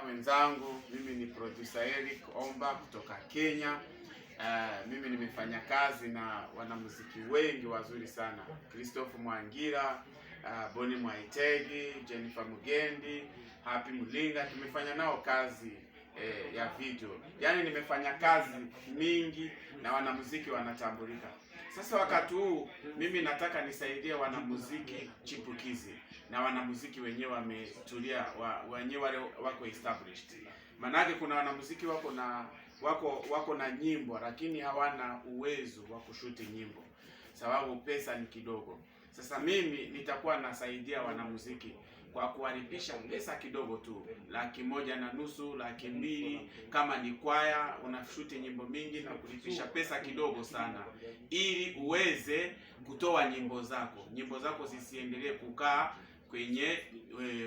wenzangu, mimi ni producer Eric Omba kutoka Kenya. Mimi nimefanya kazi na wanamuziki wengi wazuri sana. Christopher Mwangira, Boni Mwaitegi, Jennifer Mugendi, Happy Mulinga. Tumefanya nao kazi ya video. Yaani nimefanya kazi mingi na wanamuziki wanatambulika. Sasa wakati huu mimi nataka nisaidie wanamuziki chipukizi na wanamuziki wenyewe wametulia, wenyewe wale wako established. Manake kuna wanamuziki wako na nyimbo lakini hawana uwezo wa kushuti nyimbo, sababu pesa ni kidogo. Sasa mimi nitakuwa nasaidia wanamuziki kwa kuwalipisha pesa kidogo tu, 1,500,000, 200,000. Kama ni kwaya unashuti nyimbo mingi na kulipisha pesa kidogo sana, ili uweze kutoa nyimbo zako zisiendelee kukaa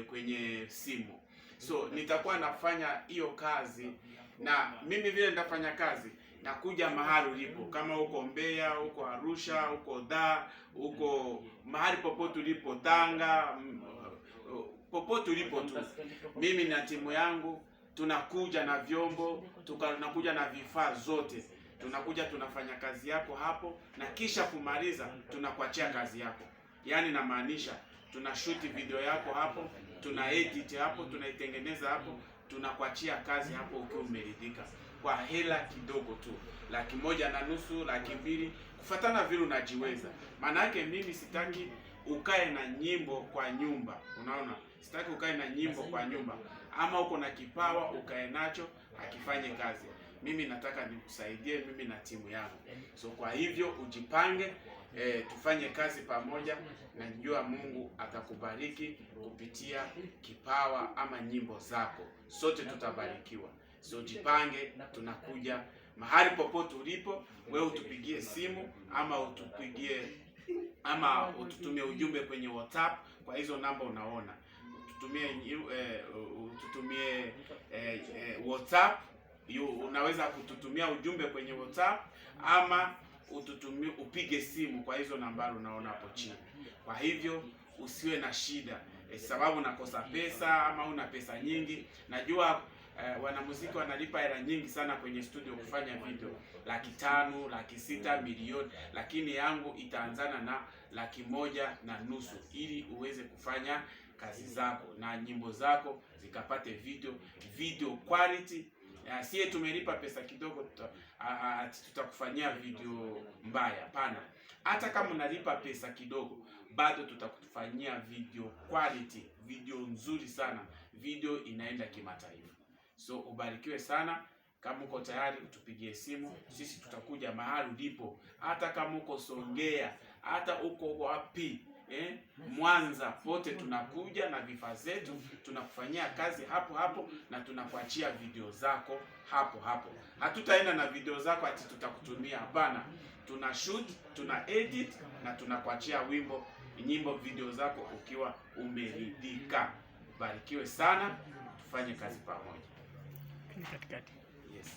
kwenye simu. So nitakuwa nafanya hiyo kazi, na mimi vile nitafanya kazi nakuja mahali ulipo, kama huko Mbeya, huko Arusha, huko Dar, huko mahali popote ulipo, Tanga, popote ulipo tu, mimi na timu yangu tunakuja na vyombo, tunakuja na vifaa zote, tunakuja tunafanya kazi yako hapo, na kisha kumaliza tunakuachia kazi yako. Yaani namaanisha tunashuti video yako hapo, tuna edit hapo, tunaitengeneza hapo, tunakuachia kazi hapo ukiwa umeridhika kwa hela kidogo tu, 1,500,000, 200,000, kufuatana vile unajiweza. Maana yake mimi sitaki ukae na nyimbo kwa nyumba, unaona? Sitaki ukae na nyimbo kwa nyumba, ama uko na kipawa ukae nacho akifanye kazi. Mimi nataka nikusaidie, mimi na timu yangu. So kwa hivyo ujipange, tufanye kazi pamoja, na najua Mungu atakubariki kupitia kipawa ama nyimbo zako. Sote tutabarikiwa. So jipange, tunakuja mahali popote ulipo. Wewe utupigie simu ama ututumie ujumbe kwenye WhatsApp kwa hizo namba unaona. Ututumie WhatsApp. Unaweza kututumia ujumbe kwenye WhatsApp ama upige simu kwa hizo nambari unaona hapo chini. Kwa hivyo usiwe na shida sababu nakosa pesa ama una pesa nyingi. Najua wanamuziki wanalipa hela nyingi sana kwenye studio kufanya video, 500,000, 600,000, milioni, lakini yangu itaanzana na 1,500,000 ili uweze kufanya kazi zako na nyimbo zako zikapate video quality. Sie tumelipa pesa kidogo tutakufanyia video mbaya, hapana. Hata kama unalipa pesa kidogo, bado tutakufanyia video quality, video nzuri sana, video inaenda kimataifa. So ubarikiwe sana. Kama uko tayari utupigie simu, sisi tutakuja mahali ulipo. Hata kama uko Songea, hata uko wapi, Mwanza, pote tunakuja na vifaa zetu, tunakufanyia kazi hapo hapo na tunakuachia video zako hapo hapo. Hatutaenda na video zako ati tutakutumia, hapana. Tuna shoot, tuna edit na tunakuachia nyimbo video zako ukiwa umeridhika. Barikiwe sana, tufanye kazi pamoja. Katikati. Yes.